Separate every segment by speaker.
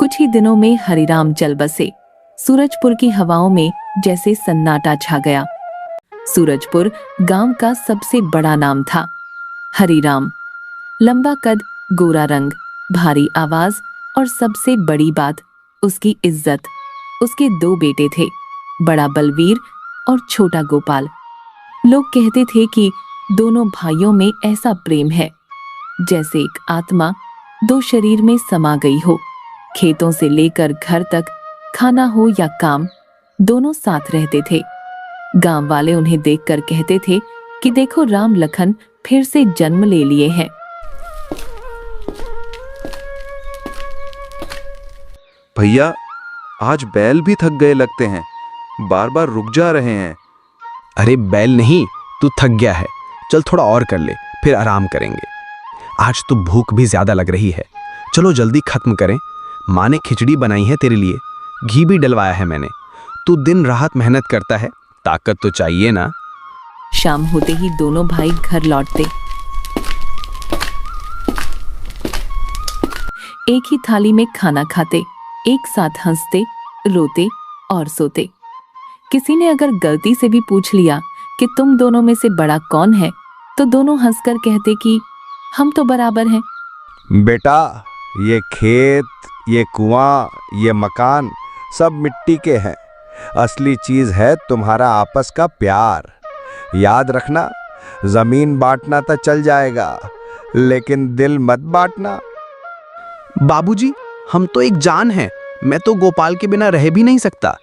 Speaker 1: कुछ ही दिनों में हरिराम चल बसे। सूरजपुर की हवाओं में जैसे सन्नाटा छा गया। सूरजपुर गांव का सबसे बड़ा नाम था। हरिराम, लंबा कद, गोरा रंग, भारी आवाज और सबसे बड़ी बात, उसकी इज्जत। उसके 2 बेटे थे, बड़ा बलवीर और छोटा गोपाल। लोग कहते थे कि दोनों भाइयों में ऐसा प्रेम है जैसे एक आत्मा 2 शरीर में समा गई हो। खेतों से लेकर घर तक, खाना हो या काम, दोनों साथ रहते थे। गांव वाले उन्हें देखकर कहते थे कि देखो, राम लखन फिर से जन्म ले लिए हैं।
Speaker 2: भैया, आज बैल भी थक गए लगते हैं, बार बार रुक जा रहे हैं।
Speaker 3: अरे बैल नहीं, तू थक गया है। चल थोड़ा और कर ले, फिर आराम करेंगे। आज तो भूख भी ज्यादा लग रही है। चलो जल्दी खत्म करें। माँ ने खिचड़ी बनाई है तेरे लिए, घी भी डलवाया है मैंने। तू दिन रात मेहनत करता है, ताकत तो चाहिए ना।
Speaker 1: शाम होते ही दोनों भाई घर लौटते। एक ही थाली में खाना खाते, एक साथ हंसते, रोते और सोते। किसी ने अगर गलती से भी पूछ लिया कि तुम दोनों में से बड़ा कौन है, तो दोनों हंसकर कहते कि हम तो बराबर हैं।
Speaker 4: बेटा, ये खेत, ये कुआं, ये मकान सब मिट्टी के हैं। असली चीज है तुम्हारा आपस का प्यार। याद रखना, जमीन बांटना तो चल जाएगा, लेकिन दिल मत बांटना।
Speaker 3: बाबूजी, हम तो एक जान हैं। मैं तो गोपाल के बिना रह भी नहीं सकता।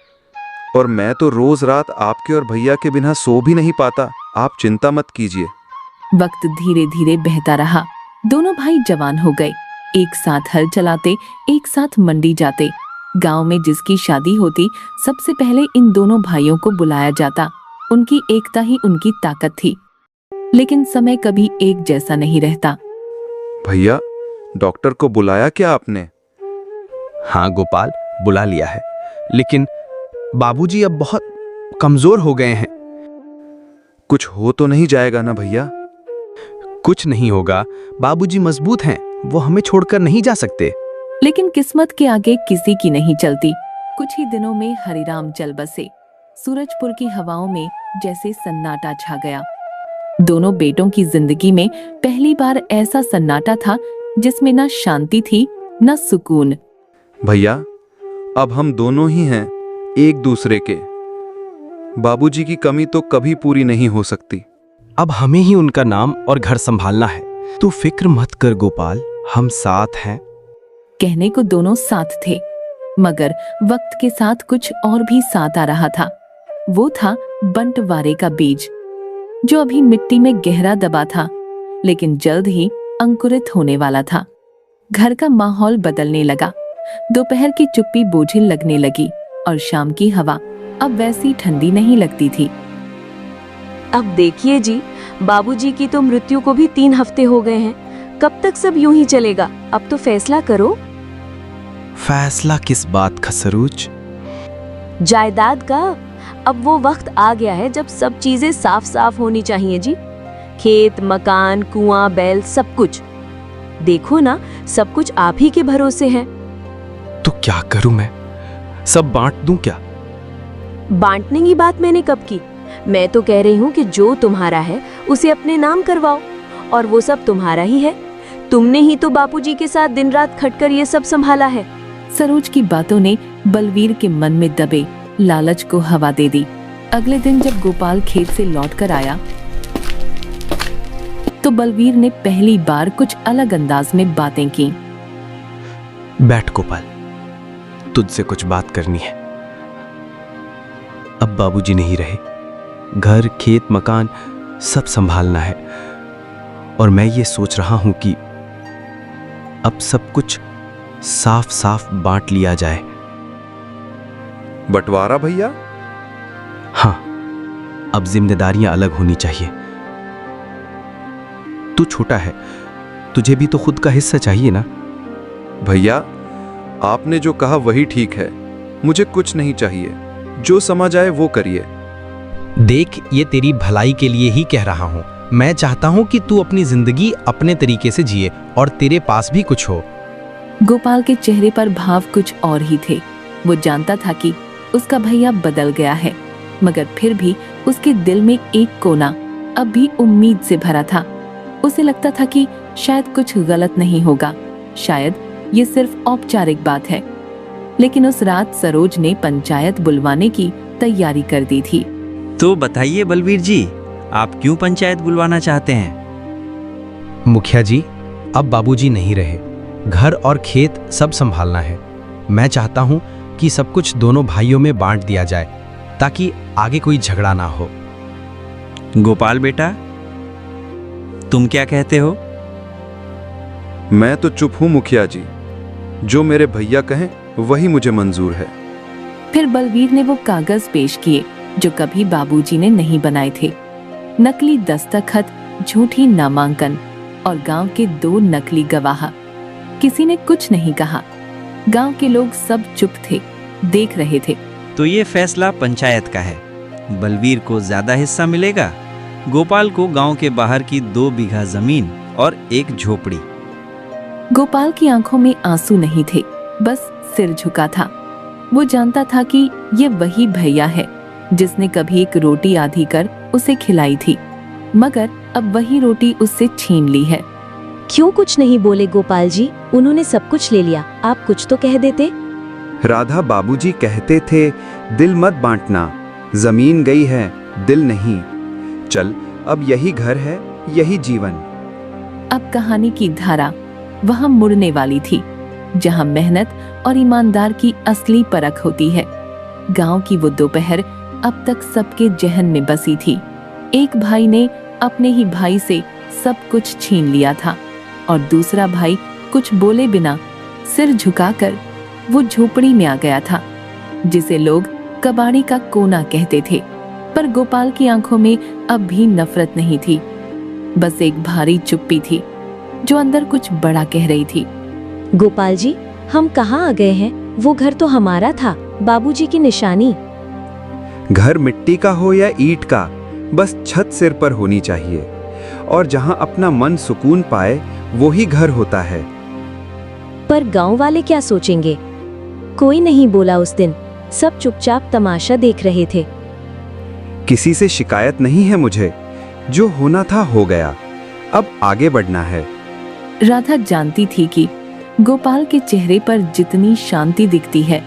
Speaker 2: और मैं तो रोज रात आपके और भैया के बिना सो भी नहीं पाता। आप चिंता मत कीजिए।
Speaker 1: वक्त धीरे धीरे बहता रहा। दोनों भाई जवान हो गए, एक साथ हल चलाते, एक साथ मंडी जाते। गांव में जिसकी शादी होती, सबसे पहले इन दोनों भाइयों को बुलाया जाता। उनकी एकता ही उनकी ताकत थी। लेकिन समय कभी एक जैसा नहीं रहता।
Speaker 2: भैया, डॉक्टर को बुलाया क्या आपने?
Speaker 3: हाँ गोपाल, बुला लिया है, लेकिन बाबूजी अब बहुत कमजोर हो गए हैं।
Speaker 2: कुछ हो तो नहीं जाएगा ना भैया?
Speaker 3: कुछ नहीं होगा, बाबूजी मजबूत हैं, वो हमें छोड़कर नहीं जा सकते।
Speaker 1: लेकिन किस्मत के आगे किसी की नहीं चलती। कुछ ही दिनों में हरिराम चल बसे। सूरजपुर की हवाओं में जैसे सन्नाटा छा गया। दोनों बेटों की जिंदगी में पहली बार ऐसा सन्नाटा था जिसमें ना शांति थी, ना सुकून।
Speaker 2: भैया, अब हम दोनों ही हैं एक दूसरे के। बाबूजी की कमी तो कभी पूरी नहीं हो सकती।
Speaker 3: अब हमें ही उनका नाम और घर संभालना है। तू फिक्र मत कर गोपाल, हम साथ हैं।
Speaker 1: कहने को दोनों साथ थे, मगर वक्त के साथ कुछ और भी साथ आ रहा था। वो था बंटवारे का बीज, जो अभी मिट्टी में गहरा दबा था, लेकिन जल्द ही अंकुरित होने वाला था। घर का माहौल बदलने लगा। दोपहर की चुप्पी बोझिल लगने लगी और शाम की हवा अब वैसी ठंडी नहीं लगती थी।
Speaker 5: अब देखिए जी, बाबूजी की तो मृत्यु को भी 3 हफ्ते हो गए हैं। कब तक सब यूं ही चलेगा? अब तो फैसला करो।
Speaker 3: फैसला किस बात का सरोज?
Speaker 5: जायदाद का। अब वो वक्त आ गया है जब सब चीजें साफ साफ होनी चाहिए जी। खेत, मकान, कुआं, बैल, सब कुछ। देखो ना, सब कुछ आप ही के भरोसे है।
Speaker 3: तो क्या करूं मैं? सब बांट दूं क्या?
Speaker 5: बांटने की बात मैंने कब की? मैं तो कह रही हूँ कि जो तुम्हारा है उसे अपने नाम करवाओ, और वो सब तुम्हारा ही है। तुमने ही तो बापूजी के साथ दिन रात खटकर ये सब संभाला है।
Speaker 1: सरोज की बातों ने बलवीर के मन में दबे लालच को हवा दे दी। अगले दिन जब गोपाल खेत से लौटकर आया, तो बलवीर ने पहली बार कुछ अलग अंदाज में बातें की।
Speaker 3: बैठ गोपाल, तुझसे कुछ बात करनी है। अब बाबूजी नहीं रहे, घर, खेत, मकान सब संभालना है, और मैं ये सोच रहा हूं कि अब सब कुछ साफ साफ बांट लिया जाए।
Speaker 2: बंटवारा भैया?
Speaker 3: हाँ, अब जिम्मेदारियां अलग होनी चाहिए। तू छोटा है, तुझे भी तो खुद का हिस्सा चाहिए ना।
Speaker 2: भैया, आपने जो कहा वही ठीक है। मुझे कुछ नहीं चाहिए, जो समझ आए वो करिए।
Speaker 6: देख, ये तेरी भलाई के लिए ही कह रहा हूँ। मैं चाहता हूँ कि तू अपनी जिंदगी अपने तरीके से जिए और तेरे पास भी कुछ हो।
Speaker 1: गोपाल के चेहरे पर भाव कुछ और ही थे। वो जानता था कि उसका भैया बदल गया है, मगर फिर भी उसके दिल में एक कोना अब भी उम्मीद से भरा था। उसे लगता था कि शायद कुछ गलत नहीं होगा, शायद ये सिर्फ औपचारिक बात है। लेकिन उस रात सरोज ने पंचायत बुलवाने की तैयारी कर दी थी।
Speaker 7: तो बताइए बलवीर जी, आप क्यों पंचायत बुलवाना चाहते हैं?
Speaker 3: मुखिया जी, अब बाबूजी नहीं रहे, घर और खेत सब संभालना है। मैं चाहता हूँ कि सब कुछ दोनों भाइयों में बांट दिया जाए, ताकि आगे कोई झगड़ा ना हो।
Speaker 7: गोपाल बेटा, तुम क्या कहते हो?
Speaker 2: मैं तो चुप हूं मुखिया जी, जो मेरे भैया कहें वही मुझे मंजूर है।
Speaker 1: फिर बलवीर ने वो कागज पेश किए जो कभी बाबूजी ने नहीं बनाए थे। नकली दस्तखत, झूठी नामांकन और गांव के 2 नकली गवाह। किसी ने कुछ नहीं कहा। गांव के लोग सब चुप थे, देख रहे थे।
Speaker 7: तो ये फैसला पंचायत का है। बलवीर को ज्यादा हिस्सा मिलेगा, गोपाल को गांव के बाहर की 2 बीघा जमीन और 1 झोपड़ी।
Speaker 1: गोपाल की आंखों में आंसू नहीं थे, बस सिर झुका था। वो जानता था कि ये वही भैया है जिसने कभी एक रोटी आधी कर उसे खिलाई थी, मगर अब वही रोटी उससे छीन ली है।
Speaker 5: क्यों कुछ नहीं बोले गोपाल जी? उन्होंने सब कुछ ले लिया, आप कुछ तो कह देते।
Speaker 4: राधा, बाबूजी कहते थे दिल मत बांटना, जमीन गई है दिल नहीं। चल, अब यही घर है, यही जीवन।
Speaker 1: अब कहानी की धारा वहां मुड़ने वाली थी, जहां मेहनत और ईमानदार की असली परख होती है। गांव की वो दोपहर अब तक सबके जहन में बसी थी। एक भाई ने अपने ही भाई से सब कुछ छीन लिया था और दूसरा भाई कुछ बोले बिना सिर झुकाकर वो झोपड़ी में आ गया था, जिसे लोग कबाड़ी का कोना कहते थे। पर गोपाल की आंखों में अब भी नफरत नहीं थी, बस एक भारी चुप्पी थी जो अंदर कुछ बड़ा कह रही थी।
Speaker 5: गोपाल जी, हम कहाँ आ गए हैं? वो घर तो हमारा था, बाबूजी की निशानी।
Speaker 4: घर मिट्टी का हो या ईंट का, बस छत सिर पर होनी चाहिए, और जहां अपना मन सुकून पाए वो ही घर होता है।
Speaker 5: पर गांव वाले क्या सोचेंगे? कोई नहीं बोला उस दिन, सब चुपचाप तमाशा देख रहे थे।
Speaker 4: किसी से शिकायत नहीं है मुझे, जो होना था हो गया, अब आगे बढ़ना है।
Speaker 1: राधा जानती थी कि गोपाल के चेहरे पर जितनी शांति दिखती है,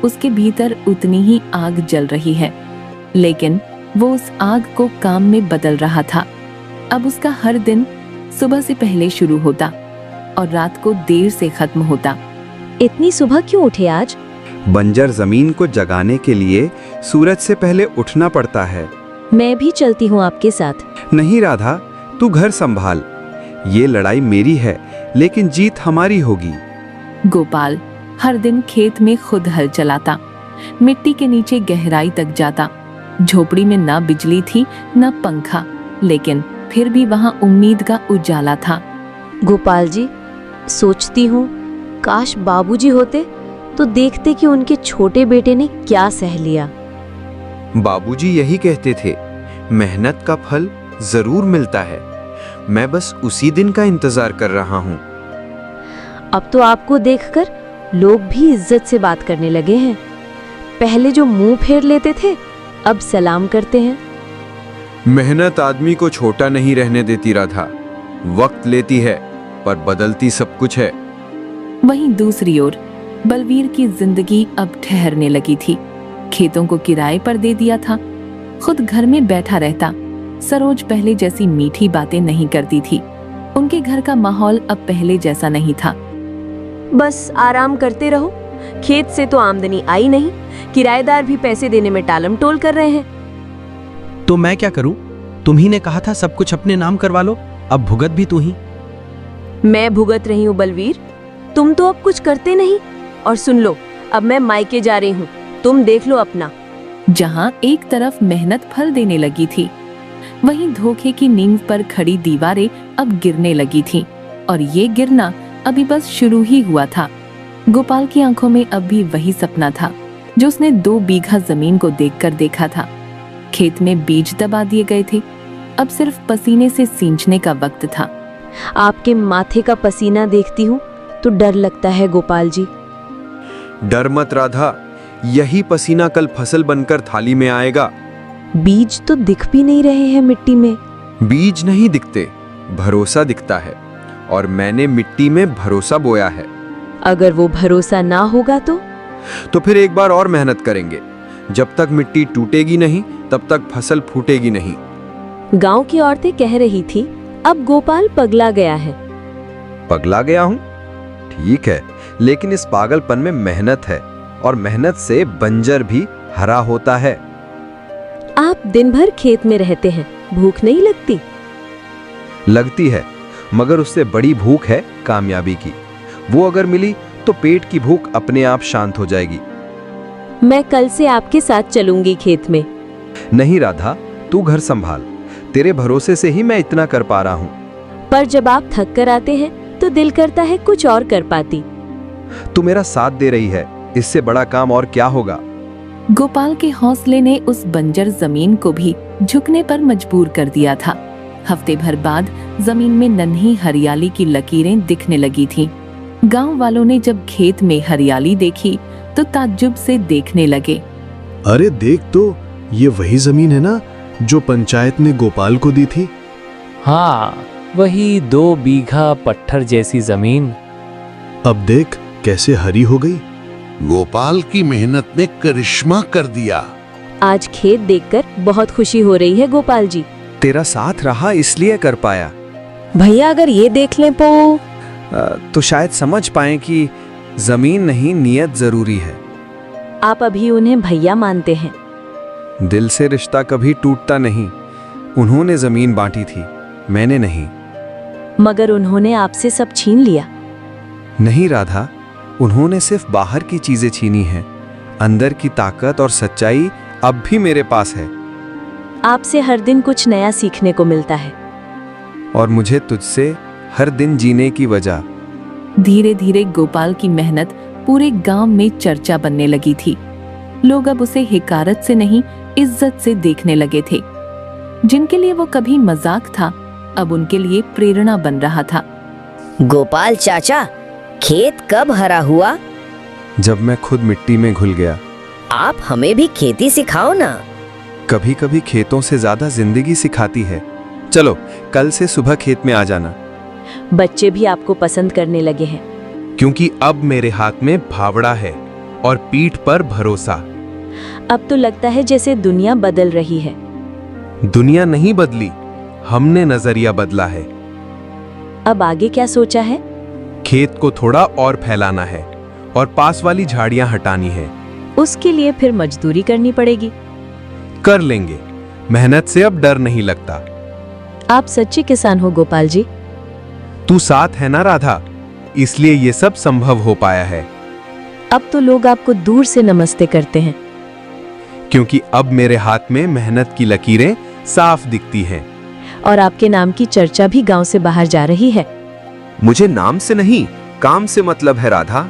Speaker 1: उसके भीतर उतनी ही आग जल रही है। लेकिन वो उस आग को काम में बदल रहा था। अब उसका हर दिन सुबह से पहले शुरू होता और रात को देर से खत्म होता।
Speaker 5: इतनी सुबह क्यों उठे आज?
Speaker 4: बंजर जमीन को जगाने के लिए सूरज से पहले उठना पड़ता है।
Speaker 5: मैं भी चलती हूँ आपके साथ।
Speaker 4: नहीं राधा, तू घर संभाल। ये लड़ाई मेरी है, लेकिन जीत हमारी होगी।
Speaker 1: गोपाल हर दिन खेत में खुद हल चलाता, मिट्टी के नीचे गहराई तक जाता। झोपड़ी में ना बिजली थी ना पंखा, लेकिन फिर भी वहां उम्मीद का उजाला था।
Speaker 5: गोपाल जी, सोचती हूँ काश बाबूजी होते तो देखते कि उनके छोटे बेटे ने क्या सह लिया।
Speaker 2: बाबूजी यही कहते थे, मेहनत का फल जरूर मिलता है। मैं बस उसी दिन का इंतजार कर रहा हूँ।
Speaker 5: अब तो आपको देखकर लोग भी इज्जत से बात करने लगे हैं। पहले जो मुंह फेर लेते थे, अब सलाम करते हैं।
Speaker 2: मेहनत आदमी को छोटा नहीं रहने देती राधा, वक्त लेती है पर बदलती सब कुछ है।
Speaker 1: वहीं दूसरी ओर बलवीर की जिंदगी अब ठहरने लगी थी। खेतों को किराए पर दे दिया था, खुद घर में बैठा रहता। सरोज पहले जैसी मीठी बातें नहीं करती थी। उनके घर का माहौल अब पहले जैसा नहीं था।
Speaker 5: बस आराम करते रहो, खेत से तो आमदनी आई नहीं, किराएदार भी पैसे देने में टालम टोल कर रहे हैं।
Speaker 3: तो मैं क्या करूं? तुम ही ने कहा था सब कुछ अपने नाम करवा लो, अब भुगत भी तू ही।
Speaker 5: मैं भुगत रही हूँ बलवीर, तुम तो अब कुछ करते नहीं। और सुन लो, अब मैं मायके जा रही हूँ, तुम देख लो अपना।
Speaker 1: जहां एक तरफ मेहनत फल देने लगी थी, वहीं धोखे की नींव पर खड़ी दीवारें अब गिरने लगी थीं, और ये गिरना अभी बस शुरू ही हुआ था। गोपाल की आंखों में अब भी वही सपना था जो उसने 2 बीघा जमीन को देखकर देखा था। खेत में बीज दबा दिए गए थे, अब सिर्फ पसीने से सींचने का वक्त था।
Speaker 5: आपके माथे का पसीना देखती हूँ तो डर लगता है गोपाल जी।
Speaker 2: डर मत राधा, यही पसीना कल फसल बनकर थाली में आएगा।
Speaker 5: बीज तो दिख भी नहीं रहे हैं मिट्टी में।
Speaker 2: बीज नहीं दिखते, भरोसा दिखता है, और मैंने मिट्टी में भरोसा बोया है।
Speaker 5: अगर वो भरोसा ना होगा
Speaker 2: तो फिर एक बार और मेहनत करेंगे। जब तक मिट्टी टूटेगी नहीं तब तक फसल फूटेगी नहीं।
Speaker 5: गांव की औरतें कह रही थी अब गोपाल पगला गया है।
Speaker 4: पगला गया हूँ? ठीक है, लेकिन इस पागलपन में मेहनत है, और मेहनत से बंजर भी हरा होता है।
Speaker 5: आप दिन भर खेत में रहते हैं, भूख नहीं लगती?
Speaker 4: लगती है, मगर उससे बड़ी भूख है कामयाबी की। वो अगर मिली तो पेट की भूख अपने आप शांत हो जाएगी।
Speaker 5: मैं कल से आपके साथ चलूंगी खेत में।
Speaker 4: नहीं राधा, तू घर संभाल। तेरे भरोसे से ही मैं इतना कर पा रहा हूँ।
Speaker 5: पर जब आप थक कर आते हैं तो दिल करता है कुछ और कर पाती।
Speaker 4: तू मेरा साथ दे रही है, इससे बड़ा काम और क्या होगा।
Speaker 1: गोपाल के हौसले ने उस बंजर जमीन को भी झुकने पर मजबूर कर दिया था। हफ्ते भर बाद जमीन में नन्ही हरियाली की लकीरें दिखने लगी थीं। गांव वालों ने जब खेत में हरियाली देखी तो ताज्जुब से देखने लगे।
Speaker 8: अरे देख तो, ये वही जमीन है ना जो पंचायत ने गोपाल को दी थी?
Speaker 9: हाँ, वही 2 बीघा पत्थर जैसी जमीन।
Speaker 8: अब देख कैसे हरी हो गई।
Speaker 10: गोपाल की मेहनत ने करिश्मा कर दिया।
Speaker 5: आज खेत देखकर बहुत खुशी हो रही है गोपाल जी।
Speaker 2: तेरा साथ रहा इसलिए कर पाया।
Speaker 5: भैया अगर ये देख लें
Speaker 2: तो शायद समझ पाएं कि जमीन नहीं, नियत जरूरी है।
Speaker 5: आप अभी उन्हें भैया मानते हैं।
Speaker 2: दिल से रिश्ता कभी टूटता नहीं। उन्होंने जमीन बांटी थी, मैंने नहीं।
Speaker 5: मगर उन्होंने आपसे सब छीन लिया।
Speaker 2: नहीं राधा, उन्होंने सिर्फ बाहर की चीजें छीनी हैं। अंदर की ताकत और सच्चाई अब भी मेरे पास है।
Speaker 5: आपसे हर दिन कुछ नया सीखने को मिलता है।
Speaker 2: और मुझे तुझसे हर दिन जीने की वजह।
Speaker 1: धीरे धीरे गोपाल की मेहनत पूरे गांव में चर्चा बनने लगी थी। लोग अब उसे हिकारत से नहीं, इज्जत से देखने लगे थे। जिनके लिए वो कभी मजाक था, अब उनके लिए प्रेरणा बन रहा था।
Speaker 11: गोपाल चाचा, खेत कब हरा हुआ?
Speaker 2: जब मैं खुद मिट्टी में घुल गया।
Speaker 11: आप हमें भी खेती सिखाओ ना।
Speaker 2: कभी कभी खेतों से ज्यादा जिंदगी सिखाती है। चलो कल से सुबह खेत में आ जाना।
Speaker 5: बच्चे भी आपको पसंद करने लगे हैं।
Speaker 2: क्योंकि अब मेरे हाथ में फावड़ा है और पीठ पर भरोसा।
Speaker 5: अब तो लगता है जैसे दुनिया बदल रही है।
Speaker 2: दुनिया नहीं बदली, हमने नजरिया बदला है।
Speaker 5: अब आगे क्या सोचा है?
Speaker 2: खेत को थोड़ा और फैलाना है और पास वाली झाड़ियां हटानी है।
Speaker 5: उसके लिए फिर मजदूरी करनी पड़ेगी।
Speaker 2: कर लेंगे, मेहनत से अब डर नहीं लगता।
Speaker 5: आप सच्चे किसान हो गोपाल जी।
Speaker 2: तू साथ है ना राधा, इसलिए ये सब संभव हो पाया है।
Speaker 5: अब तो लोग आपको दूर से नमस्ते करते हैं।
Speaker 2: क्योंकि अब मेरे हाथ में मेहनत की लकीरें साफ दिखती हैं।
Speaker 5: और आपके नाम की चर्चा भी गांव से बाहर जा रही है।
Speaker 2: मुझे नाम से नहीं, काम से मतलब है राधा।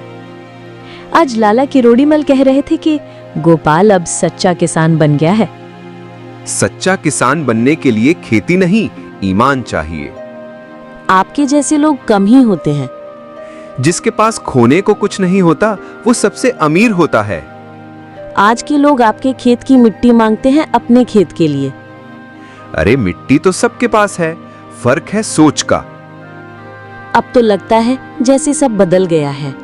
Speaker 5: आज लाला किरोड़ीमल कह रहे थे कि गोपाल अब सच्चा किसान बन गया है।
Speaker 2: सच्चा किसान बनने के लिए खेती नहीं, ईमान चाहिए।
Speaker 5: आपके जैसे लोग कम ही होते हैं।
Speaker 2: जिसके पास खोने को कुछ नहीं होता, वो सबसे अमीर होता है।
Speaker 5: आज के लोग आपके खेत की मिट्टी मांगते हैं अपने खेत के लिए।
Speaker 2: अरे मिट्टी तो सबके पास है, फर्क है सोच का।
Speaker 5: अब तो लगता है जैसे सब बदल गया है।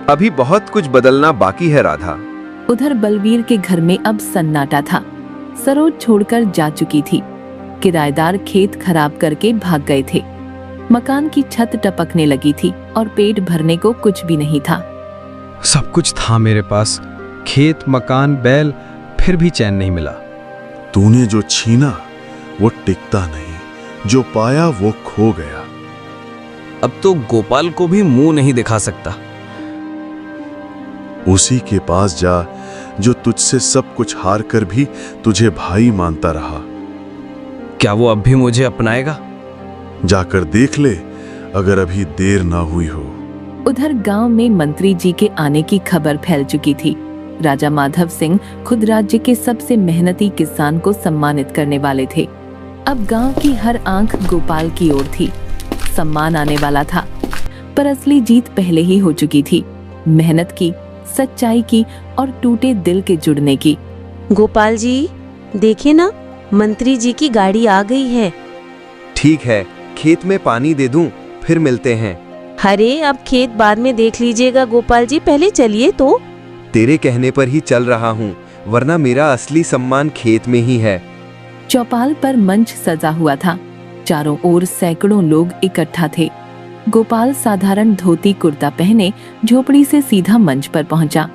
Speaker 2: अभी बहुत कुछ बदलना बाकी है राधा।
Speaker 1: उधर बलवीर के घर में अब सन्नाटा था। सरोज छोड़कर जा चुकी थी। किराएदार खेत खराब करके भाग गए थे। मकान की छत टपकने लगी थी और पेट भरने को कुछ भी नहीं था।
Speaker 3: सब कुछ था मेरे पास, खेत, मकान, बैल, फिर भी चैन नहीं मिला।
Speaker 8: तूने जो छीना वो टिकता नहीं, जो पाया वो खो गया।
Speaker 6: अब तो गोपाल को भी मुंह नहीं दिखा सकता।
Speaker 8: उसी के पास जा जो तुझसे सब कुछ हार कर भी तुझे भाई मानता रहा।
Speaker 6: क्या वो अब भी मुझे अपनाएगा?
Speaker 8: जाकर देख ले, अगर अभी देर ना हुई हो।
Speaker 1: उधर गांव में मंत्री जी के आने की खबर फैल चुकी थी। राजा माधव सिंह खुद राज्य के सबसे मेहनती किसान को सम्मानित करने वाले थे। अब गांव की हर आंख गोपाल की ओर थी। सम्मान आने वाला था। पर असली जीत पहले ही हो चुकी थी, मेहनत की, सच्चाई की और टूटे दिल के जुड़ने की।
Speaker 5: गोपाल जी, देखिए ना, मंत्री जी की गाड़ी आ गई है।
Speaker 2: ठीक है, खेत में पानी दे दूं, फिर मिलते हैं।
Speaker 5: अरे अब खेत बाद में देख लीजिएगा गोपाल जी, पहले चलिए तो।
Speaker 2: तेरे कहने पर ही चल रहा हूँ, वरना मेरा असली सम्मान खेत में ही है।
Speaker 1: चौपाल पर मंच सजा हुआ था। चारों ओर सैकड़ों लोग इकट्ठा थे। गोपाल साधारण धोती कुर्ता पहने झोपड़ी से सीधा मंच पर पहुंचा।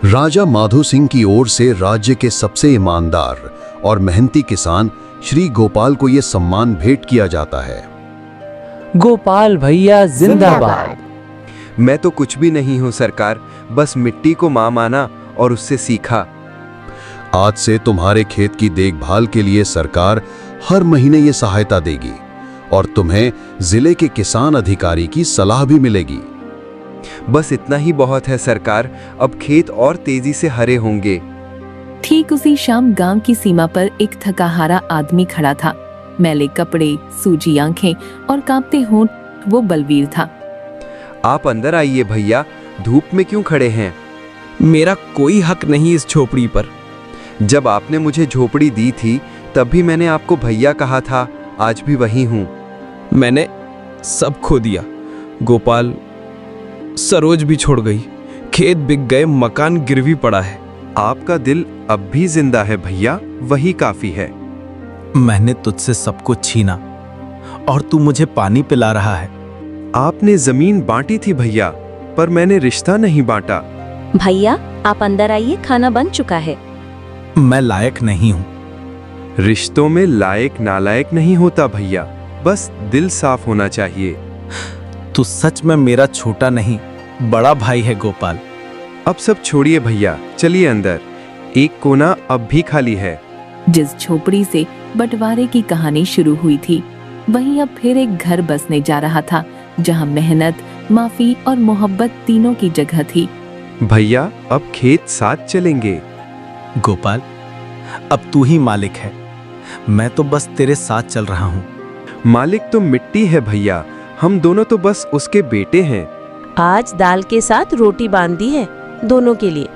Speaker 8: राजा माधो सिंह की ओर से राज्य के सबसे ईमानदार और मेहनती किसान श्री गोपाल को ये सम्मान भेंट किया जाता है।
Speaker 9: गोपाल भैया जिंदाबाद।
Speaker 2: मैं तो कुछ भी नहीं हूँ सरकार, बस मिट्टी को माँ माना और उससे सीखा।
Speaker 8: आज से तुम्हारे खेत की देखभाल के लिए सरकार हर महीने ये सहायता देगी और तुम्हें जिले के किसान अधिकारी की सलाह भी मिलेगी।
Speaker 2: बस इतना ही बहुत है सरकार, अब खेत और तेजी से हरे होंगे।
Speaker 1: ठीक उसी शाम गांव की सीमा पर एक थकाहारा आदमी खड़ा था। मैले कपड़े, सूजी आंखें और कांपते होंठ, वो बलवीर था।
Speaker 2: आप अंदर आइए भैया, धूप में क्यों खड़े हैं?
Speaker 3: मेरा कोई हक नहीं इस झोपड़ी पर।
Speaker 2: जब आपने मुझे झोपड़ी दी थी तब भी मैंने आपको भैया कहा था, आज भी वही हूँ।
Speaker 3: मैंने सब खो दिया गोपाल, सरोज भी छोड़ गई, खेत बिक गए, मकान गिरवी पड़ा है।
Speaker 2: आपका दिल अब भी जिंदा है भैया, वही काफी है।
Speaker 3: मैंने तुझसे सब कुछ छीना और तू मुझे पानी पिला रहा है।
Speaker 2: आपने जमीन बांटी थी भैया, पर मैंने रिश्ता नहीं बांटा।
Speaker 5: भैया आप अंदर आइए, खाना बन चुका है।
Speaker 3: मैं लायक नहीं हूँ।
Speaker 2: रिश्तों में लायक नालायक नहीं होता भैया, बस दिल साफ होना चाहिए।
Speaker 3: तू सच में मेरा छोटा नहीं, बड़ा भाई है गोपाल।
Speaker 2: अब सब छोड़िए भैया, चलिए अंदर, एक कोना अब भी खाली है।
Speaker 1: जिस झोपड़ी से बंटवारे की कहानी शुरू हुई थी, वहीं अब फिर एक घर बसने जा रहा था, जहां मेहनत, माफी और मोहब्बत तीनों की जगह थी।
Speaker 2: भैया अब खेत साथ चलेंगे।
Speaker 3: गोपाल, अब तू ही मालिक है, मैं तो बस तेरे साथ चल रहा हूँ।
Speaker 2: मालिक तो मिट्टी है भैया, हम दोनों तो बस उसके बेटे हैं।
Speaker 5: आज दाल के साथ रोटी बांधी है दोनों के लिए,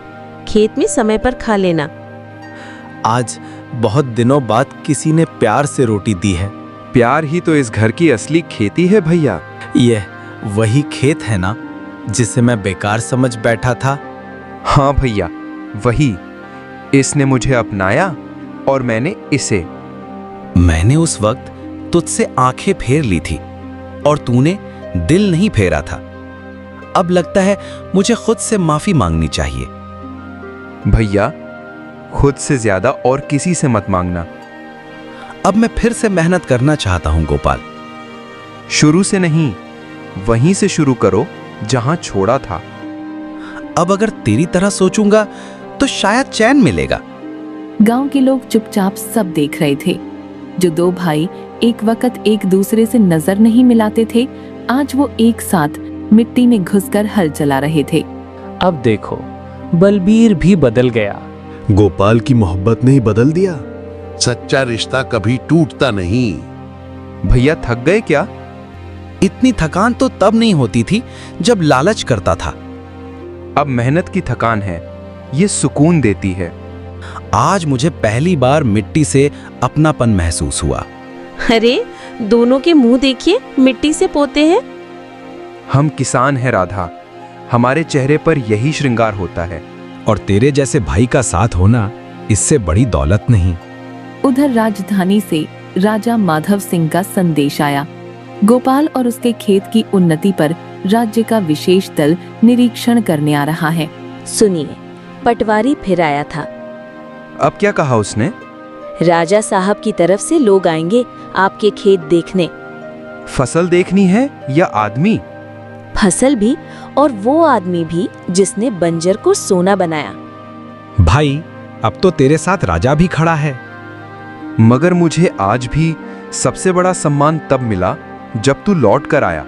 Speaker 5: खेत में समय पर खा लेना।
Speaker 3: आज बहुत दिनों बाद किसी ने प्यार से रोटी दी है।
Speaker 2: प्यार ही तो इस घर की असली खेती है भैया।
Speaker 3: यह वही खेत है ना जिसे मैं बेकार समझ बैठा था?
Speaker 2: हाँ भैया, वही। इसने मुझे अपनाया और मैंने इसे।
Speaker 3: मैंने उस वक्त तुझसे आंखें फेर ली थी और तूने दिल नहीं फेरा था। अब लगता है मुझे खुद से माफी मांगनी चाहिए।
Speaker 2: भैया खुद से ज्यादा और किसी से मत मांगना।
Speaker 3: अब मैं फिर से मेहनत करना चाहता हूं गोपाल।
Speaker 2: शुरू से नहीं, वहीं से शुरू करो जहां छोड़ा था।
Speaker 3: अब अगर तेरी तरह सोचूंगा तो शायद चैन मिलेगा।
Speaker 1: गांव के लोग चुपचाप सब देख रहे थे। जो दो भाई एक वक्त एक दूसरे से नजर नहीं मिलाते थे, आज वो एक साथ मिट्टी में घुसकर हल चला रहे थे।
Speaker 9: अब देखो, बलबीर भी बदल गया।
Speaker 8: गोपाल की मोहब्बत ने ही बदल दिया।
Speaker 10: सच्चा रिश्ता कभी टूटता नहीं।
Speaker 2: भैया थक गए क्या?
Speaker 3: इतनी थकान तो तब नहीं होती थी जब लालच करता था।
Speaker 2: अब मेहनत की थकान है, ये सुकून देती है।
Speaker 3: आज मुझे पहली बार मिट्टी से अपनापन महसूस हुआ।
Speaker 5: अरे दोनों के मुंह देखिए, मिट्टी से पोते हैं।
Speaker 2: हम किसान हैं राधा, हमारे चेहरे पर यही श्रृंगार होता है।
Speaker 3: और तेरे जैसे भाई का साथ होना, इससे बड़ी दौलत नहीं।
Speaker 1: उधर राजधानी से राजा माधव सिंह का संदेश आया। गोपाल और उसके खेत की उन्नति पर राज्य का विशेष दल निरीक्षण करने आ रहा है।
Speaker 5: सुनिए, पटवारी फिर आया था।
Speaker 2: अब क्या कहा उसने?
Speaker 5: राजा साहब की तरफ से लोग आएंगे आपके खेत देखने।
Speaker 2: फसल देखनी है या आदमी?
Speaker 5: फसल भी, और वो आदमी भी जिसने बंजर को सोना बनाया।
Speaker 3: भाई, अब तो तेरे साथ राजा भी खड़ा है।
Speaker 2: मगर मुझे आज भी सबसे बड़ा सम्मान तब मिला जब तू लौट कर आया।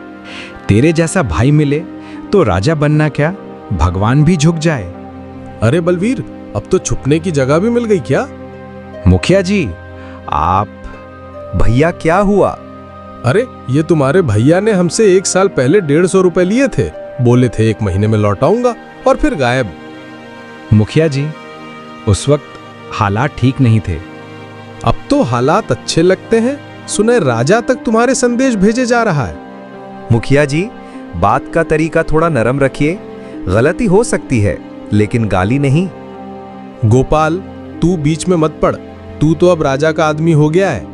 Speaker 3: तेरे जैसा भाई मिले तो राजा बनना क्या, भगवान भी झुक जाए।
Speaker 12: अरे बलवीर, अब तो छुपने की जगह भी मिल गई क्या?
Speaker 3: मुखिया जी, आप।
Speaker 2: भैया क्या हुआ?
Speaker 12: अरे ये तुम्हारे भैया ने हमसे 1 साल पहले 150 रुपए लिए थे, बोले थे 1 महीने में लौटाऊंगा और फिर गायब।
Speaker 3: मुखिया जी, उस वक्त हालात ठीक नहीं थे।
Speaker 12: अब तो हालात अच्छे लगते हैं। सुने राजा तक तुम्हारे संदेश भेजे जा रहा है।
Speaker 4: मुखिया जी, बात का तरीका थोड़ा नरम रखिए। गलती हो सकती है लेकिन गाली नहीं।
Speaker 12: गोपाल, तू बीच में मत पड़। तू तो अब राजा का आदमी हो गया है।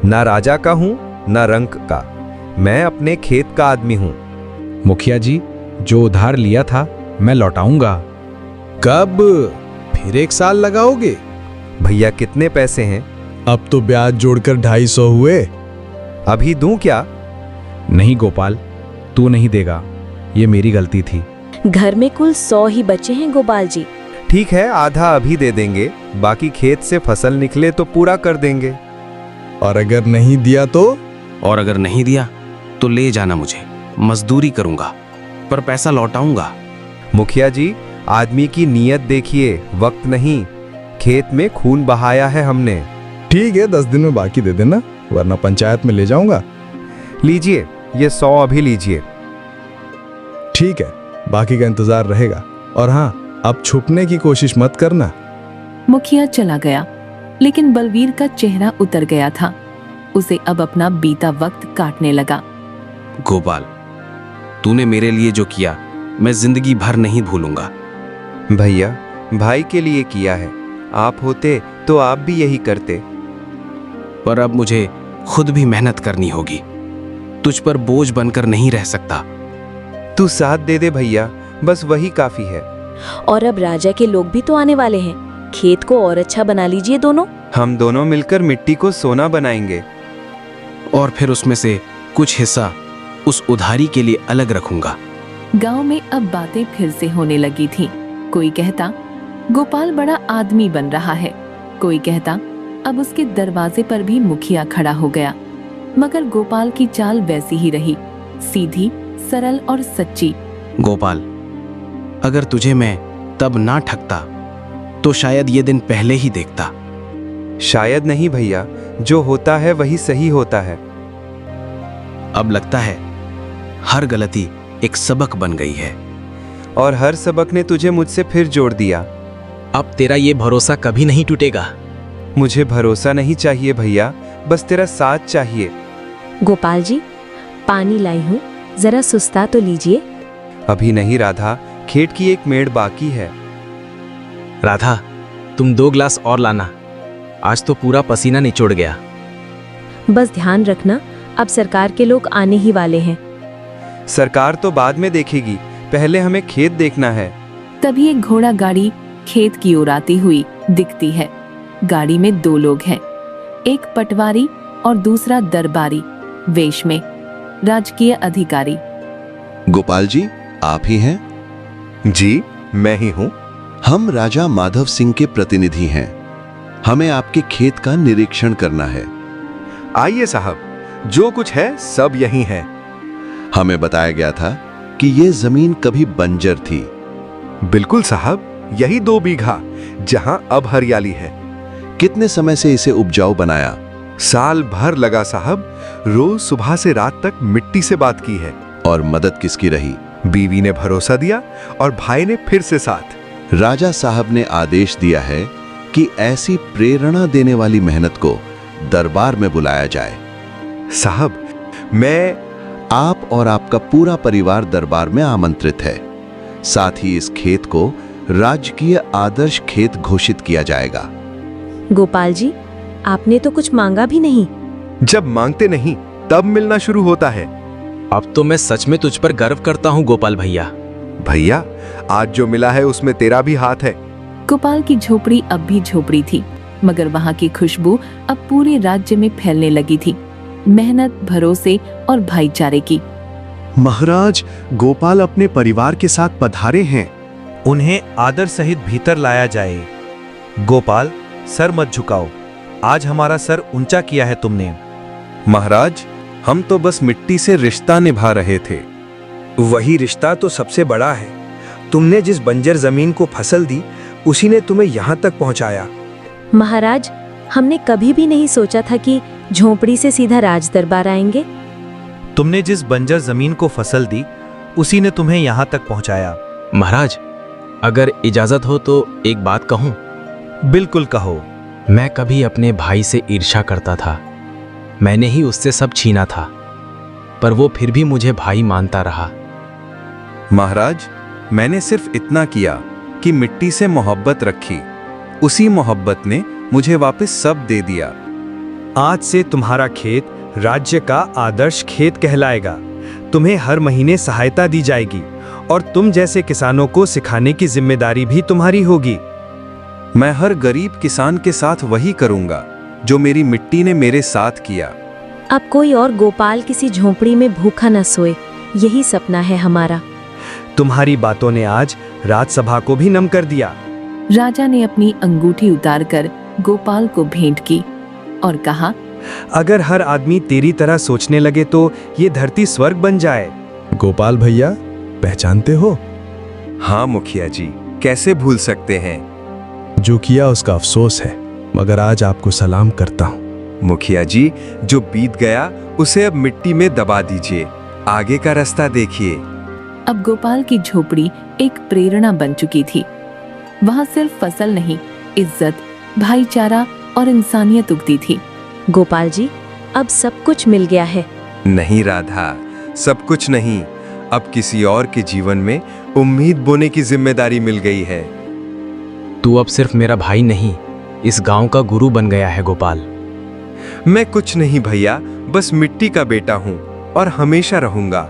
Speaker 4: ना राजा का हूं ना रंक का, मैं अपने खेत का आदमी हूं।
Speaker 3: मुखिया जी, जो उधार लिया था मैं लौटाऊंगा।
Speaker 12: कब? फिर 1 साल लगाओगे?
Speaker 4: भैया कितने पैसे हैं?
Speaker 12: अब तो ब्याज जोड़कर 250 हुए।
Speaker 4: अभी दूं क्या?
Speaker 3: नहीं गोपाल, तू नहीं देगा, ये मेरी गलती थी।
Speaker 5: घर में कुल 100 ही बचे हैं गोपाल जी।
Speaker 4: ठीक है, आधा अभी दे देंगे, बाकी खेत से फसल निकले तो पूरा कर देंगे।
Speaker 12: और अगर नहीं दिया तो?
Speaker 13: और अगर नहीं दिया तो ले जाना, मुझे मजदूरी करूंगा पर पैसा लौटाऊंगा।
Speaker 4: मुखिया जी, आदमी की नीयत देखिए, वक्त नहीं। खेत में खून बहाया है हमने।
Speaker 12: ठीक है, 10 दिन में बाकी दे देना, वरना पंचायत में ले जाऊंगा।
Speaker 4: लीजिए, ये 100 अभी लीजिए।
Speaker 12: ठीक है, बाकी का इंतजार रहेगा। और हाँ, अब छुपने की कोशिश मत करना।
Speaker 1: मुखिया चला गया, लेकिन बलवीर का चेहरा उतर गया था। उसे अब अपना बीता वक्त काटने लगा।
Speaker 13: गोपाल, तूने मेरे लिए जो किया मैं जिंदगी भर नहीं भूलूंगा।
Speaker 2: भैया, भाई के लिए किया है, आप होते तो आप भी यही करते।
Speaker 13: पर अब मुझे खुद भी मेहनत करनी होगी, तुझ पर बोझ बनकर नहीं रह सकता।
Speaker 2: तू साथ दे दे भैया, बस वही काफी है।
Speaker 5: और अब राजा के लोग भी तो आने वाले हैं, खेत को और अच्छा बना लीजिए दोनों।
Speaker 2: हम दोनों मिलकर मिट्टी को सोना बनाएंगे।
Speaker 13: और फिर उसमें से कुछ हिस्सा उस उधारी के लिए अलग रखूंगा।
Speaker 1: गांव में अब बातें फिर से होने लगी थीं। कोई कहता गोपाल बड़ा आदमी बन रहा है, कोई कहता अब उसके दरवाजे पर भी मुखिया खड़ा हो गया। मगर गोपाल की चाल वैसी ही रही, सीधी, सरल और सच्ची।
Speaker 13: गोपाल, अगर तुझे मैं तब ना ठगता तो शायद ये दिन पहले ही देखता।
Speaker 2: शायद नहीं भैया, जो होता है वही सही होता है।
Speaker 13: अब लगता है हर गलती एक सबक बन गई है।
Speaker 2: और हर सबक ने तुझे मुझसे फिर जोड़ दिया।
Speaker 6: अब तेरा ये भरोसा कभी नहीं टूटेगा।
Speaker 2: मुझे भरोसा नहीं चाहिए भैया, बस तेरा साथ चाहिए।
Speaker 5: गोपाल जी, पानी लाई हूँ, जरा सुस्ता तो लीजिए।
Speaker 2: अभी नहीं राधा, खेत की एक मेड़ बाकी है।
Speaker 6: राधा, तुम 2 गिलास और लाना, आज तो पूरा पसीना निचोड़ गया।
Speaker 5: बस ध्यान रखना, अब सरकार के लोग आने ही वाले हैं।
Speaker 2: सरकार तो बाद में देखेगी, पहले हमें खेत देखना है।
Speaker 1: तभी एक घोड़ा गाड़ी खेत की ओर आती हुई दिखती है। गाड़ी में 2 लोग हैं, एक पटवारी और दूसरा दरबारी वेश में, राजकीय अधिकारी।
Speaker 8: गोपाल जी, आप ही हैं?
Speaker 4: जी, मैं ही हूं।
Speaker 8: हम राजा माधव सिंह के प्रतिनिधि हैं। हमें आपके खेत का निरीक्षण करना है।
Speaker 4: आइए साहब, जो कुछ है सब यही है।
Speaker 8: हमें बताया गया था कि ये जमीन कभी बंजर थी।
Speaker 4: बिल्कुल साहब, यही 2 बीघा जहां अब हरियाली है।
Speaker 8: कितने समय से इसे उपजाऊ बनाया?
Speaker 4: साल भर लगा साहब, रोज सुबह से रात तक मिट्टी से बात की है।
Speaker 8: और मदद किसकी रही?
Speaker 4: बीवी ने भरोसा दिया और भाई ने फिर से साथ।
Speaker 8: राजा साहब ने आदेश दिया है कि ऐसी प्रेरणा देने वाली मेहनत को दरबार में बुलाया जाए।
Speaker 4: साहब,
Speaker 8: आप और आपका पूरा परिवार दरबार में आमंत्रित है। साथ ही इस खेत को राजकीय आदर्श खेत घोषित किया जाएगा।
Speaker 5: गोपाल जी, आपने तो कुछ मांगा भी नहीं।
Speaker 4: जब मांगते नहीं तब मिलना शुरू होता है।
Speaker 6: अब तो मैं सच में तुझ पर गर्व करता हूँ गोपाल भैया।
Speaker 4: भैया, आज जो मिला है उसमें तेरा भी हाथ है।
Speaker 1: गोपाल की झोपड़ी अब भी झोपड़ी थी, मगर वहाँ की खुशबू अब पूरे राज्य में फैलने लगी थी, मेहनत, भरोसे और भाईचारे की।
Speaker 4: महाराज, गोपाल अपने परिवार के साथ पधारे हैं।
Speaker 14: उन्हें आदर सहित भीतर लाया जाए। गोपाल, सर मत झुकाओ, आज हमारा सर ऊंचा किया है तुमने।
Speaker 2: महाराज, हम तो बस मिट्टी से रिश्ता निभा रहे थे।
Speaker 15: वही रिश्ता तो सबसे बड़ा है। तुमने जिस बंजर जमीन को फसल दी, उसी ने तुम्हें यहाँ तक पहुँचाया।
Speaker 5: महाराज, हमने कभी भी नहीं सोचा था कि झोपड़ी से सीधा राज दरबार आएंगे।
Speaker 14: तुमने जिस बंजर जमीन को फसल दी, उसी ने तुम्हें यहाँ तक पहुँचाया।
Speaker 6: महाराज, अगर इजाजत हो तो एक बात कहूं।
Speaker 14: बिल्कुल कहो।
Speaker 6: मैं कभी अपने भाई से ईर्ष्या करता था। मैंने ही उससे सब छीना था, पर वो फिर भी मुझे भाई मानता रहा।
Speaker 2: महाराज, मैंने सिर्फ इतना किया कि मिट्टी से मोहब्बत रखी। उसी मोहब्बत ने मुझे वापस सब दे दिया।
Speaker 15: आज से तुम्हारा खेत राज्य का आदर्श खेत कहलाएगा। तुम्हें हर महीने सहायता दी जाएगी और तुम जैसे किसानों को सिखाने की जिम्मेदारी भी तुम्हारी होगी।
Speaker 2: मैं हर गरीब किसान के साथ वही करूंगा जो मेरी मिट्टी ने मेरे साथ किया।
Speaker 5: अब कोई और गोपाल किसी झोपड़ी में भूखा न सोए, यही सपना है हमारा।
Speaker 15: तुम्हारी बातों ने आज राजसभा को भी नम कर दिया।
Speaker 1: राजा ने अपनी अंगूठी उतारकर गोपाल को भेंट की और कहा,
Speaker 15: अगर हर आदमी तेरी तरह सोचने लगे तो ये धरती स्वर्ग बन जाए।
Speaker 12: गोपाल भैया, पहचानते हो?
Speaker 2: हाँ मुखिया जी, कैसे भूल सकते हैं।
Speaker 12: जो किया उसका अफसोस है, मगर आज आपको सलाम करता हूँ।
Speaker 2: मुखिया जी, जो बीत गया उसे अब मिट्टी में दबा दीजिए, आगे का रास्ता देखिए।
Speaker 1: अब गोपाल की झोपड़ी एक प्रेरणा बन चुकी थी। वहां सिर्फ फसल नहीं, इज्जत, भाईचारा और इंसानियत उगती थी।
Speaker 5: गोपाल जी, अब सब कुछ मिल गया है।
Speaker 2: नहीं राधा, सब कुछ नहीं। अब किसी और के जीवन में उम्मीद बोने की जिम्मेदारी मिल गई है।
Speaker 6: तू अब सिर्फ मेरा भाई नहीं, इस गांव का गुरु बन गया है गोपाल।
Speaker 2: मैं कुछ नहीं भैया, बस मिट्टी का बेटा हूँ और हमेशा रहूंगा।